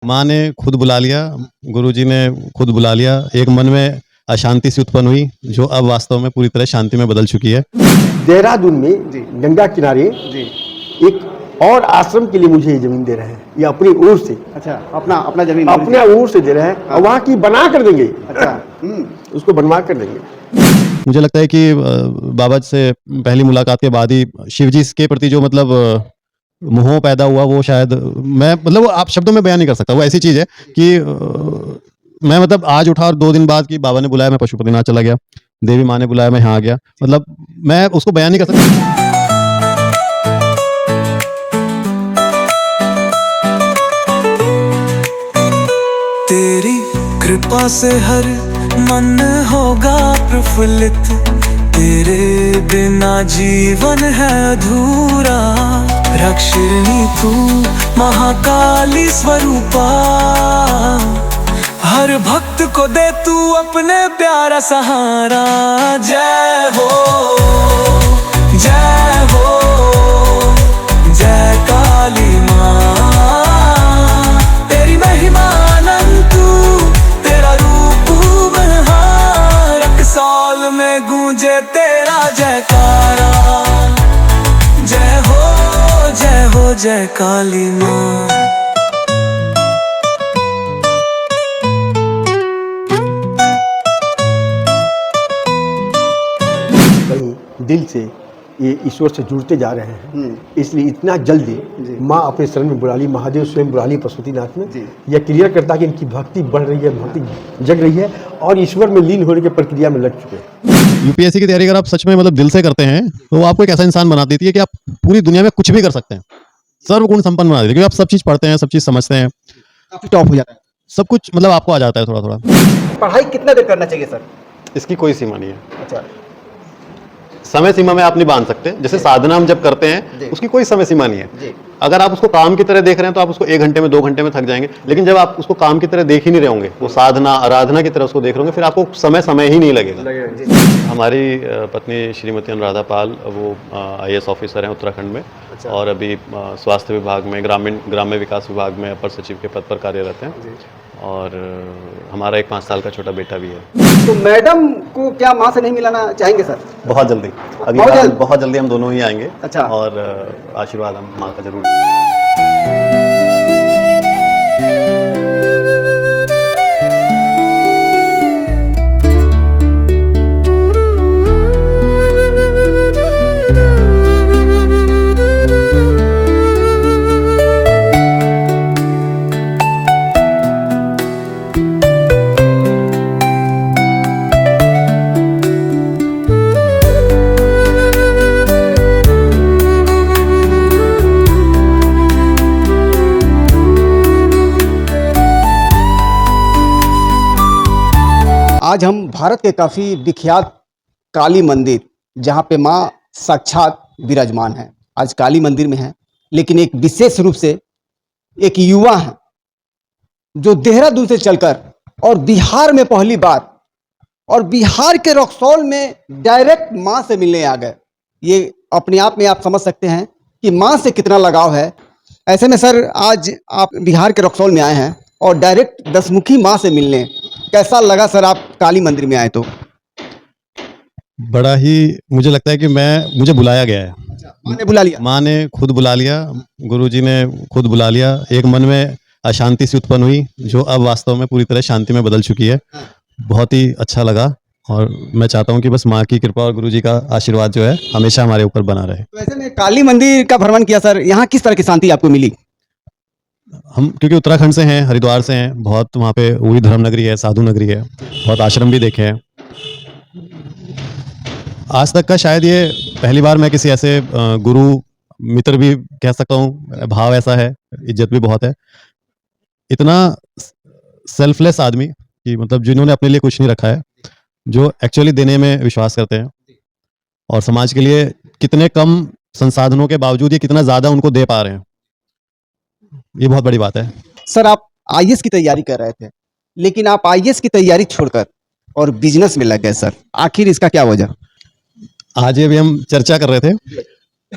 माँ ने खुद बुला लिया, गुरुजी ने खुद बुला लिया। एक मन में अशांति सी उत्पन्न हुई, जो अब वास्तव में पूरी तरह शांति में बदल चुकी है। देहरादून में जी। गंगा किनारे जी। एक और आश्रम के लिए मुझे ये जमीन दे रहे हैं, ये अपनी ओर से, अच्छा, अपना जमीन अपने ओर से दे रहे हैं और वहाँ की बना कर देंगे। अच्छा। उसको बनवा कर देंगे। मुझे लगता है कि बाबा से पहली मुलाकात के बाद ही शिव जी के प्रति जो मतलब मोह पैदा हुआ, वो शायद मैं मतलब वो आप शब्दों में बयान नहीं कर सकता। वो ऐसी चीज है कि मैं मतलब आज उठा और 2 दिन बाद कि बाबा ने बुलाया मैं पशुपतिनाथ चला गया, देवी माँ ने बुलाया मैं यहाँ आ गया, मतलब मैं उसको बयान नहीं कर सकता। तेरी कृपा से हर मन होगा प्रफुल्लित, तेरे बिना जीवन है अधूरा। रक्षिणी तू महाकाली स्वरूपा, हर भक्त को दे तू अपने प्यारा सहारा। जय हो जय हो जय काली माँ, तेरी महिमा अनंत, तेरा रूप बलहार, रक्सौल में गूंजे तेरा जयकारा। जय हो जय काली माँ। कहीं दिल से ये ईश्वर से जुड़ते जा रहे हैं, इसलिए इतना जल्दी जी। माँ अपने शरण में बुला ली, महादेव स्वयं बुला ली पशुपतिनाथ में। जी। यह क्लियर करता है कि इनकी भक्ति बढ़ रही है, भक्ति जग रही है और ईश्वर में लीन होने की प्रक्रिया में लग चुके हैं। यूपीएससी की तैयारी अगर आप सच में मतलब दिल से करते हैं तो वो आपको एक ऐसा इंसान बना देती है कि आप पूरी दुनिया में कुछ भी कर सकते हैं, सर्वगुण संपन्न बना देती है, क्योंकि आप सब चीज पढ़ते हैं, सब चीज समझते हैं, काफी टॉप हो जाता है। सब कुछ मतलब आपको आ जाता है थोड़ा थोड़ा। पढ़ाई कितना देर करना चाहिए सर? इसकी कोई सीमा नहीं है, अच्छा। समय सीमा में आप नहीं बांध सकते। जैसे साधना हम जब करते जी। हैं उसकी कोई समय सीमा नहीं है। जी। अगर आप उसको काम की तरह देख रहे हैं तो आप उसको 1 घंटे में 2 घंटे में थक जाएंगे, लेकिन जब आप उसको काम की तरह देख ही नहीं रहे होंगे, वो साधना आराधना की तरह उसको देख रहे होंगे, फिर आपको समय ही नहीं लगेगा। हमारी पत्नी श्रीमती अनुराधा पाल वो IAS ऑफिसर हैं उत्तराखंड में। अच्छा। और अभी स्वास्थ्य विभाग में ग्राम्य विकास विभाग में अपर सचिव के पद पर कार्यरत हैं। और हमारा एक 5 साल का छोटा बेटा भी है। तो मैडम को क्या माँ से नहीं मिलाना चाहेंगे सर? बहुत जल्दी, बहुत जल्दी हम दोनों ही आएंगे। अच्छा। और आशीर्वाद हम माँ का जरूर। आज हम भारत के काफी विख्यात काली मंदिर, जहाँ पे माँ साक्षात विराजमान है, आज काली मंदिर में है। लेकिन एक विशेष रूप से एक युवा है जो देहरादून से चलकर और बिहार में पहली बार और बिहार के रक्सौल में डायरेक्ट माँ से मिलने आ गए। ये अपने आप में आप समझ सकते हैं कि माँ से कितना लगाव है। ऐसे में सर आज आप बिहार के रक्सौल में आए हैं और डायरेक्ट दसमुखी माँ से मिलने, कैसा लगा सर आप काली मंदिर में आए तो? बड़ा ही मुझे लगता है कि मुझे बुलाया गया है। माँ ने बुला लिया? माँ ने खुद बुला लिया, गुरुजी ने खुद बुला लिया। एक मन में अशांति सी उत्पन्न हुई, जो अब वास्तव में पूरी तरह शांति में बदल चुकी है। बहुत ही अच्छा लगा और मैं चाहता हूँ कि बस माँ की कृपा और गुरुजी का आशीर्वाद जो है हमेशा हमारे ऊपर बना रहे। तो ऐसे में काली मंदिर का भ्रमण किया सर, यहाँ किस तरह की शांति आपको मिली? हम क्योंकि उत्तराखंड से हैं, हरिद्वार से हैं, बहुत वहाँ पे वही धर्म नगरी है, साधु नगरी है, बहुत आश्रम भी देखे हैं। आज तक का शायद ये पहली बार मैं किसी ऐसे गुरु मित्र भी कह सकता हूँ, भाव ऐसा है, इज्जत भी बहुत है। इतना सेल्फलेस आदमी कि मतलब जिन्होंने अपने लिए कुछ नहीं रखा है, जो एक्चुअली देने में विश्वास करते हैं और समाज के लिए कितने कम संसाधनों के बावजूद ये कितना ज्यादा उनको दे पा रहे हैं, ये बहुत बड़ी बात है। सर आप IAS की तैयारी कर रहे थे, लेकिन आप IAS की तैयारी छोड़कर और बिजनेस में लग गए सर, आखिर इसका क्या वजह? आज ये भी हम चर्चा कर रहे थे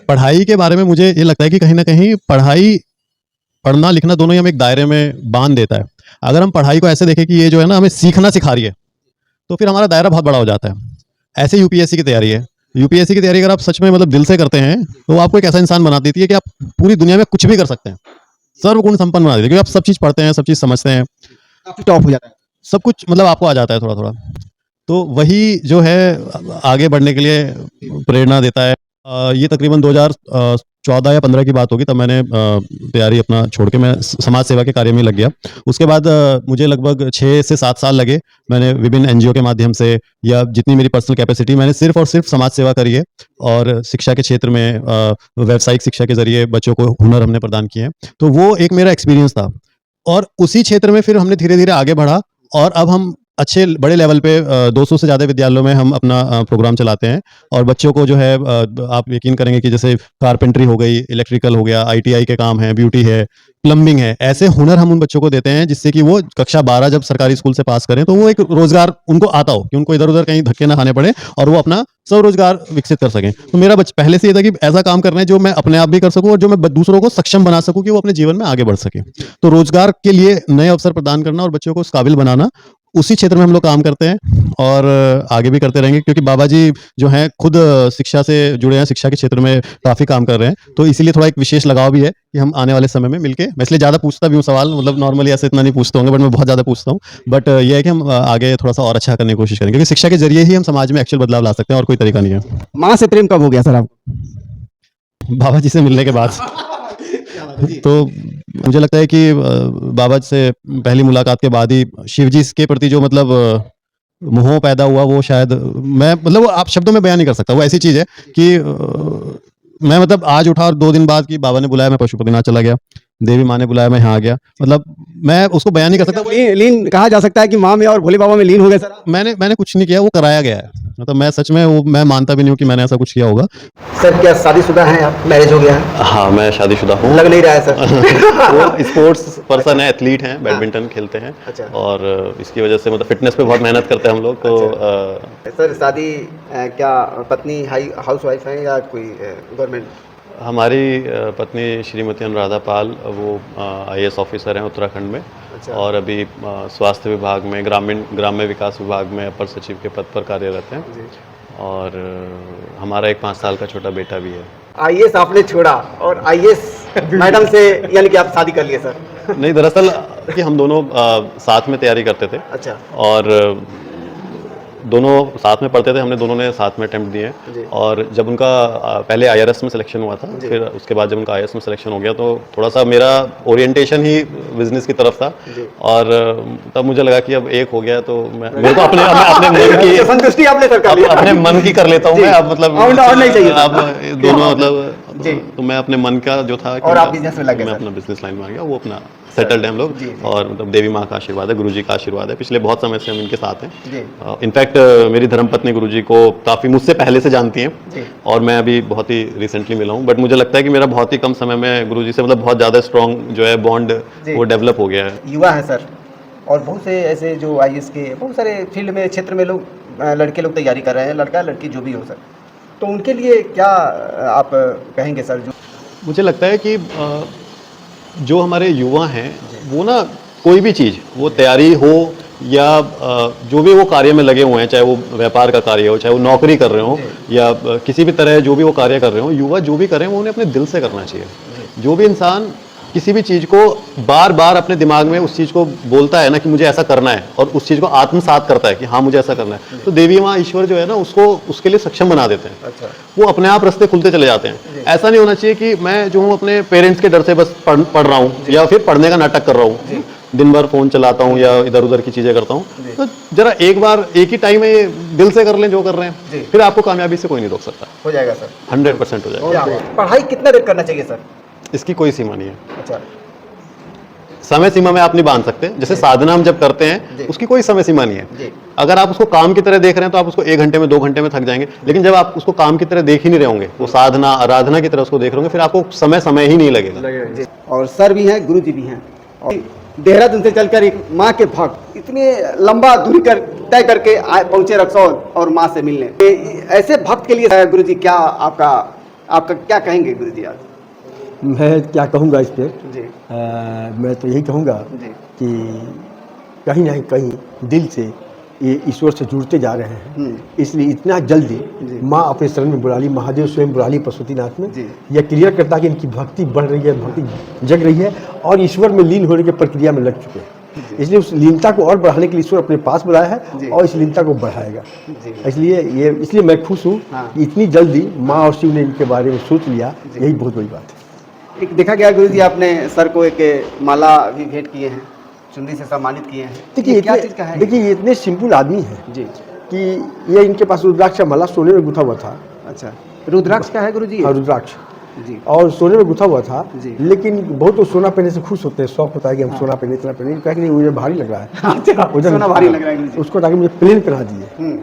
पढ़ाई के बारे में। मुझे ये लगता है कि कहीं ना कहीं पढ़ाई पढ़ना लिखना दोनों ही हमें एक दायरे में बांध देता है। अगर हम पढ़ाई को ऐसे देखें कि ये जो है ना हमें सीखना सिखा रही है, तो फिर हमारा दायरा बहुत बड़ा हो जाता है। ऐसे यूपीएससी की तैयारी है। यूपीएससी की तैयारी अगर आप सच में मतलब दिल से करते हैं तो वो आपको एक ऐसा इंसान बना देती है कि आप पूरी दुनिया में कुछ भी कर सकते हैं, सर्वगुण संपन्न बना देती है, क्योंकि आप सब चीज़ पढ़ते हैं, सब चीज़ समझते हैं, काफी टॉप हो जाता है। सब कुछ मतलब आपको आ जाता है थोड़ा थोड़ा। तो वही जो है आगे बढ़ने के लिए प्रेरणा देता है। ये तकरीबन 2014 या 15 की बात होगी, तब मैंने तैयारी अपना छोड़ के मैं समाज सेवा के कार्य में लग गया। उसके बाद मुझे लगभग 6 से 7 साल लगे। मैंने विभिन्न एनजीओ के माध्यम से या जितनी मेरी पर्सनल कैपेसिटी, मैंने सिर्फ और सिर्फ समाज सेवा करी है। और शिक्षा के क्षेत्र में व्यावसायिक शिक्षा के जरिए बच्चों को हुनर हमने प्रदान किए हैं। तो वो एक मेरा एक्सपीरियंस था, और उसी क्षेत्र में फिर हमने धीरे धीरे आगे बढ़ा, और अब हम अच्छे बड़े लेवल पे 200 से ज़्यादा विद्यालयों में हम अपना प्रोग्राम चलाते हैं। और बच्चों को जो है आप यकीन करेंगे कि जैसे कारपेंटरी हो गई, इलेक्ट्रिकल हो गया, आईटीआई के काम है, ब्यूटी है, प्लम्बिंग है, ऐसे हुनर हम उन बच्चों को देते हैं जिससे कि वो कक्षा 12 जब सरकारी स्कूल से पास करें तो वो एक रोजगार उनको आता हो, कि उनको इधर उधर कहीं धक्के ना खाने पड़े और वो अपना स्वरोजगार विकसित कर सकें। तो मेरा पहले से ये था कि ऐसा काम करना है जो मैं अपने आप भी कर सकूं और जो मैं दूसरों को सक्षम बना सकूं कि वो अपने जीवन में आगे बढ़ सके। तो रोजगार के लिए नए अवसर प्रदान करना और बच्चों को उस काबिल बनाना, उसी क्षेत्र में हम लोग काम करते हैं और आगे भी करते रहेंगे, क्योंकि बाबा जी जो हैं खुद शिक्षा से जुड़े हैं, शिक्षा के क्षेत्र में काफ़ी काम कर रहे हैं। तो इसीलिए थोड़ा एक विशेष लगाव भी है कि हम आने वाले समय में मिलके, मैं इसलिए ज़्यादा पूछता भी हूँ सवाल, मतलब नॉर्मली ऐसे इतना नहीं पूछता होंगे, बट मैं बहुत ज़्यादा पूछता हूँ। बट ये है कि हम आगे थोड़ा सा और अच्छा करने की कोशिश करेंगे, क्योंकि शिक्षा के जरिए ही हम समाज में एक्चुअल बदलाव ला सकते हैं, और कोई तरीका नहीं है। माँ से प्रेम कब हो गया सर आपको? बाबा जी से मिलने के बाद। तो मुझे लगता है कि बाबा जी से पहली मुलाकात के बाद ही शिव जी के प्रति जो मतलब मोह पैदा हुआ, वो शायद मैं मतलब वो आप शब्दों में बयान नहीं कर सकता। वो ऐसी चीज़ है कि मैं मतलब आज उठा और 2 दिन बाद कि बाबा ने बुलाया, मैं पशुपतिनाथ चला गया, देवी माँ ने बुलाया, मैं यहाँ आ गया। मतलब मैं उसको बयान नहीं कर सकता। लीन कहा जा सकता है कि माँ में और भोले बाबा में लीन हो गए सर? मैंने कुछ नहीं किया, वो कराया गया है। मतलब मैं सच में वो मैं मानता भी नहीं हूँ कि मैंने ऐसा कुछ किया होगा। सर क्या शादीशुदा हैं आप? मैरिज हो गया है? हाँ, मैं शादीशुदा हूँ। लग नहीं रहा है सर। वो स्पोर्ट्स पर्सन है, एथलीट हैं, बैडमिंटन खेलते हैं। अच्छा। और इसकी वजह से मतलब फिटनेस पे बहुत मेहनत करते हैं हम लोग। तो सर शादी क्या पत्नी हाउस वाइफ है या कोई गवर्नमेंट? हमारी पत्नी श्रीमती अनुराधा पाल, वो आईएएस ऑफिसर हैं उत्तराखंड में। अच्छा। और अभी स्वास्थ्य विभाग में, ग्राम्य विकास विभाग में अपर सचिव के पद पर कार्यरत हैं। जी। और हमारा एक 5 साल का छोटा बेटा भी है। आईएएस आपने छोड़ा और आईएएस मैडम से यानी कि आप शादी कर लिए सर? नहीं, दरअसल कि हम दोनों साथ में तैयारी करते थे। अच्छा। और दोनों साथ में पढ़ते थे, हमने दोनों ने साथ में अटेम्प्ट दिए। और जब उनका पहले आईआरएस में सिलेक्शन हुआ था, फिर उसके बाद जब उनका आईएएस में सिलेक्शन हो गया, तो थोड़ा सा मेरा ओरिएंटेशन ही बिजनेस की तरफ था। और तब मुझे लगा कि अब एक हो गया तो मेरे को अपने मन की संतुष्टि आपने सर कर लिया। अपने मन की कर लेता हूँ मैं अब, मतलब और नहीं चाहिए अब दोनों मतलब। तो मैं अपने मन का जो था, और आप बिजनेस में लग गए, मैं अपना बिजनेस लाइन में आ गया, वो अपना सेटल्ड है हम लोग। और मतलब देवी माँ का आशीर्वाद है, गुरुजी का आशीर्वाद है, पिछले बहुत समय से हम इनके साथ हैं। इनफैक्ट मेरी धर्मपत्नी गुरुजी को काफ़ी मुझसे पहले से जानती हैं, और मैं अभी बहुत ही रिसेंटली मिला हूँ। बट मुझे लगता है कि मेरा बहुत ही कम समय में गुरुजी से मतलब बहुत ज़्यादा स्ट्रॉन्ग जो है बॉन्ड वो डेवलप हो गया है। युवा है सर, और बहुत से ऐसे जो आईएएस के बहुत सारे फील्ड में क्षेत्र में लोग लड़के लोग तैयारी कर रहे हैं, लड़का लड़की जो भी हो सर, तो उनके लिए क्या आप कहेंगे सर? जो मुझे लगता है कि जो हमारे युवा हैं वो ना, कोई भी चीज़, वो तैयारी हो या जो भी वो कार्य में लगे हुए हैं, चाहे वो व्यापार का कार्य हो, चाहे वो नौकरी कर रहे हो, या किसी भी तरह जो भी वो कार्य कर रहे हो, युवा जो भी करें वो उन्हें अपने दिल से करना चाहिए। जो भी इंसान किसी भी चीज़ को बार बार अपने दिमाग में उस चीज़ को बोलता है ना कि मुझे ऐसा करना है, और उस चीज़ को आत्मसात करता है कि हाँ मुझे ऐसा करना है, तो देवी माँ ईश्वर जो है ना उसको उसके लिए सक्षम बना देते हैं। अच्छा। वो अपने आप रास्ते खुलते चले जाते हैं। ऐसा नहीं होना चाहिए कि मैं जो हूँ अपने पेरेंट्स के डर से बस पढ़ रहा हूँ, या फिर पढ़ने का नाटक कर रहा हूँ, दिन भर फ़ोन चलाता हूँ या इधर उधर की चीज़ें करता हूँ। तो जरा एक बार एक ही टाइम में दिल से कर लें जो कर रहे हैं, फिर आपको कामयाबी से कोई नहीं रोक सकता। हो जाएगा सर, 100% हो जाएगा। पढ़ाई कितना देर करना चाहिए सर? इसकी कोई सीमा नहीं है। अच्छा। समय सीमा में आप नहीं बांध सकते। जैसे साधना हम जब करते हैं उसकी कोई समय सीमा नहीं है। अगर आप उसको काम की तरह देख रहे हैं तो आप उसको 1 घंटे में 2 घंटे में थक जाएंगे, लेकिन जब आप उसको काम की तरह देख ही नहीं रहे होंगे, वो साधना आराधना की तरह उसको देख रहे होंगे, फिर आपको समय ही नहीं लगेगा। और सर भी हैं, गुरु जी भी हैं, और देहरादून से चलकर एक माँ के भक्त इतने लंबा दूरी तय करके पहुंचे रक्सौल और माँ से मिलने। ऐसे भक्त के लिए गुरु जी क्या आपका क्या कहेंगे गुरु जी आज? मैं क्या कहूँगा इस पे, जी मैं तो यही कहूँगा जी कि कहीं ना कहीं दिल से ये ईश्वर से जुड़ते जा रहे हैं, इसलिए इतना जल्दी जी। माँ अपने शरण में बुला ली, महादेव स्वयं बुला ली पशुपतिनाथ में। जी। यह क्लियर करता है कि इनकी भक्ति बढ़ रही है, भक्ति जग रही है और ईश्वर में लीन होने की प्रक्रिया में लग चुके हैं। इसलिए उस लीनता को और बढ़ाने के लिए ईश्वर अपने पास बुलाया जी। है और इस लीनता को बढ़ाएगा। जी इसलिए मैं खुश हूँ हाँ। कि इतनी जल्दी माँ और शिव ने इनके बारे में सोच लिया, यही बहुत बड़ी बात है। एक देखा गया गुरुजी आपने सर को एक माला भी भेंट किए हैं, चुंदी से सम्मानित किए हैं। देखिए ये क्या चीज़ का है? देखिए ये इतने सिंपल आदमी हैं जी कि ये इनके पास रुद्राक्ष का माला सोने में गुथा हुआ था। अच्छा, रुद्राक्ष का है गुरुजी? हाँ, रुद्राक्ष जी और सोने में गुथा हुआ था। जी। लेकिन बहुत तो सोना पहनने से खुश होते हैं, शौक होता है कि हम सोना पहने, इतना पहने। कहा कि नहीं मुझे भारी लग रहा है। अच्छा, उधर- सोना भारी लग रहा है गुरुजी। उसको ताकि मुझे प्लेन पहना दिए।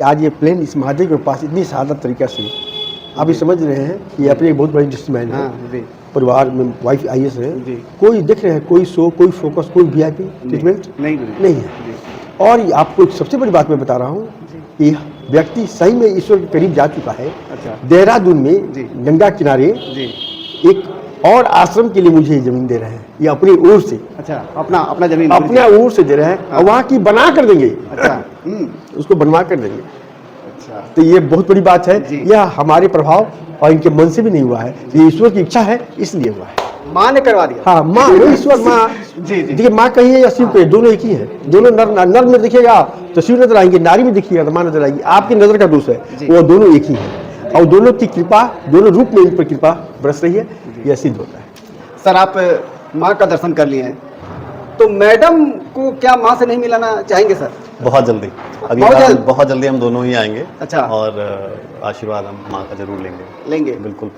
आज ये प्लेन इस महादेव के पास इतनी सादा तरीका से, आप ये समझ रहे हैं कि ये अपने एक बहुत बड़े बिजनेसमैन है, हाँ जी परिवार में वाइफ IAS है। जी। कोई देख रहे हैं, कोई शो, कोई फोकस, कोई VIP ट्रीटमेंट नहीं गुरुजी नहीं है। और ये आपको एक सबसे बड़ी बात मैं बता रहा हूँ कि व्यक्ति सही में ईश्वर के करीब जा चुका है। अच्छा देहरादून में जी। गंगा किनारे जी एक और आश्रम के लिए मुझे ये जमीन दे रहे हैं, ये अपनी ओर से, अच्छा, अपना जमीन अपने ओर से दे रहे हैं और वहाँ की बना कर देंगे। अच्छा उसको बनवा कर देंगे। अच्छा तो ये बहुत बड़ी बात है। जी। यह हमारे प्रभाव और इनके मन से भी नहीं हुआ है, ये ईश्वर की इच्छा है इसलिए हुआ है। माँ ने करवा दिया। हाँ, माँ वो ईश्वर माँ। जी जी देखिए माँ कही है या शिव कही, दोनों एक ही है। दोनों नर में देखिएगा तो शिव नजर आएंगे, नारी में देखिएगा तो माँ नजर आएगी। आपकी नजर का दोष है, जी। वो दोनों एक ही है और दोनों की कृपा, दोनों रूप में इन पर कृपा बरस रही है, यह सिद्ध होता है। सर आप माँ का दर्शन कर लिए हैं, तो मैडम को क्या माँ से नहीं मिलाना चाहेंगे सर? बहुत जल्दी, अगली बहुत बार जल्द? बहुत जल्दी हम दोनों ही आएंगे। अच्छा। और आशीर्वाद हम माँ का जरूर लेंगे। लेंगे बिल्कुल।